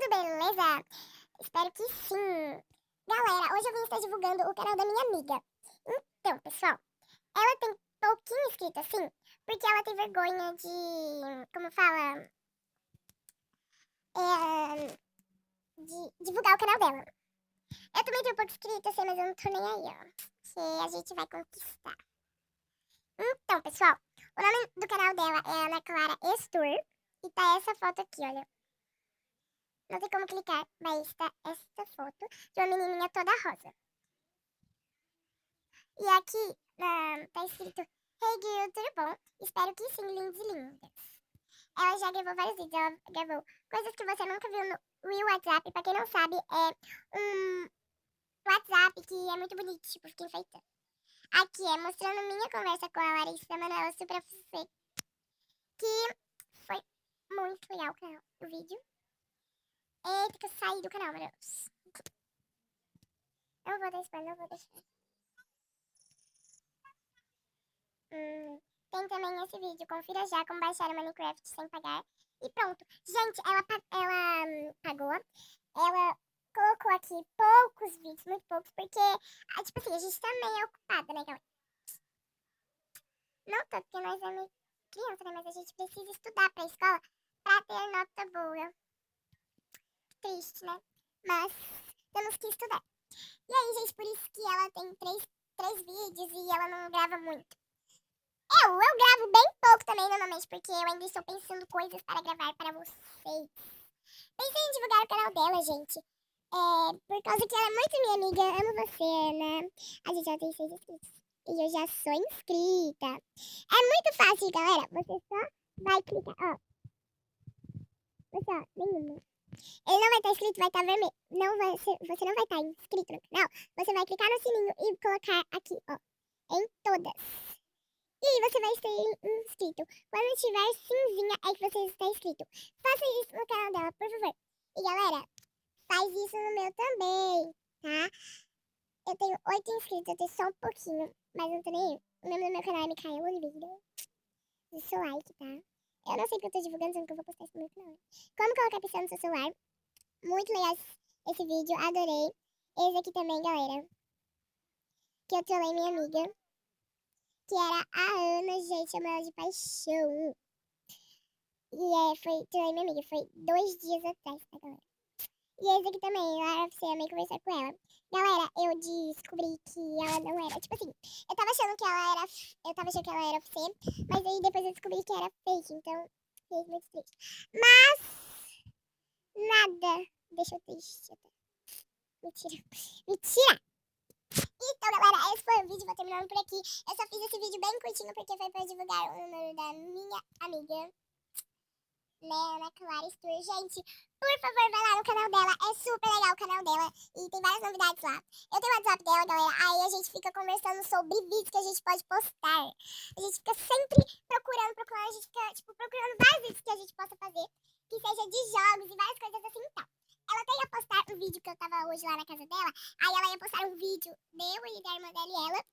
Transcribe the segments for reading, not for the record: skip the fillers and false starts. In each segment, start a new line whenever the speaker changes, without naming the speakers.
Tudo beleza? Espero que sim. Galera, hoje eu vim estar divulgando o canal da minha amiga. Então, pessoal, ela tem pouquinho inscrito assim, porque ela tem vergonha de, como fala, de divulgar o canal dela. Eu também tenho pouco inscrito assim, mas eu não tô nem aí, ó. Que a gente vai conquistar. Então, pessoal, o nome do canal dela é Ana Clara Estur. E tá essa foto aqui, olha. Não tem como clicar, mas tá essa foto de uma menininha toda rosa. E aqui tá escrito: Hey Girl, tudo bom? Espero que sim, lindos e lindas. Ela já gravou vários vídeos, ela gravou coisas que você nunca viu no Real WhatsApp. Pra quem não sabe, é um WhatsApp que é muito bonito, tipo, fica enfeitando. Aqui é mostrando minha conversa com a Larissa Manoela Super FC, que foi muito legal o vídeo. Eita, que eu saí do canal, meu Deus. Não vou deixar, não vou deixar. Tem também esse vídeo, confira já como baixar o Minecraft sem pagar. E pronto. Gente, ela pagou. Ela colocou aqui poucos vídeos, muito poucos, porque, tipo assim, a gente também é ocupada, né, galera? Não tanto, porque nós é meio criança, né? Mas a gente precisa estudar pra escola pra ter nota boa. Triste, né? Mas temos que estudar. E aí, gente, por isso que ela tem três vídeos e ela não grava muito. Eu gravo bem pouco também, normalmente, porque eu ainda estou pensando coisas para gravar para vocês. Pensei em divulgar o canal dela, gente. Por causa que ela é muito minha amiga, amo você, Ana. A gente já tem 6 inscritos. E eu já sou inscrita. É muito fácil, galera. Você só vai clicar, ó. Você, ó, nenhuma. Ele não vai estar inscrito, vai estar vermelho. Você não vai estar inscrito no canal. Você vai clicar no sininho e colocar aqui, ó. Em todas. E aí você vai ser inscrito. Quando tiver cinzinha é que você está inscrito. Faça isso no canal dela, por favor. E galera, faz isso no meu também, tá? Eu tenho 8 inscritos, eu tenho só um pouquinho. Mas eu não tô nem aí. O nome do meu canal é Micaela Oliveira. Deixa o like, tá? Eu não sei porque eu tô divulgando, sendo que eu vou postar isso no meu canal. Como colocar a pessoa no seu celular. Muito legal esse vídeo, adorei. Esse aqui também, galera. Que eu trolei minha amiga. Que era a Ana, gente, amo ela de paixão. E trolei minha amiga, foi 2 dias atrás, tá, galera? E esse aqui também, Lara FC, amei conversar com ela. Galera, eu descobri que ela não era, tipo assim, eu tava achando que ela era FC, mas aí depois eu descobri que era fake, então fiquei muito triste. Mas, nada deixou triste. Mentira. Mentira! Então, galera, esse foi o vídeo, vou terminando por aqui. Eu só fiz esse vídeo bem curtinho porque foi pra divulgar o número da minha amiga, né, Ana Clara Estur. Gente, por favor, vai lá no canal dela, é super legal o canal dela e tem várias novidades lá. Eu tenho o WhatsApp dela, galera, aí a gente fica conversando sobre vídeos que a gente pode postar. A gente fica sempre procurando, a gente fica, tipo, procurando vários vídeos que a gente possa fazer, que seja de jogos e várias coisas assim, então. Ela até ia postar um vídeo que eu tava hoje lá na casa dela, aí ela ia postar um vídeo deu e da irmã dela e ela,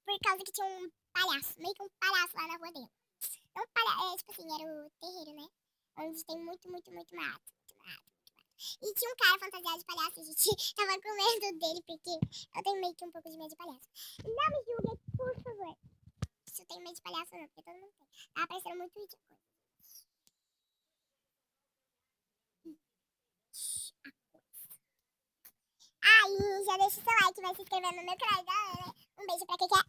por causa que tinha um palhaço, meio que um palhaço lá na rua dela. Não palhaço, tipo assim, era o terreiro, né? Onde tem muito mato, muito mato. E tinha um cara fantasiado de palhaço, a gente tava com medo dele, porque eu tenho meio que um pouco de medo de palhaço. Não me julguem, por favor. Se eu tenho medo de palhaço não, porque todo mundo tem. Tava parecendo muito ridículo. Aí, já deixa o seu like, vai se inscrever no meu canal, galera. Um beijo pra quem quer.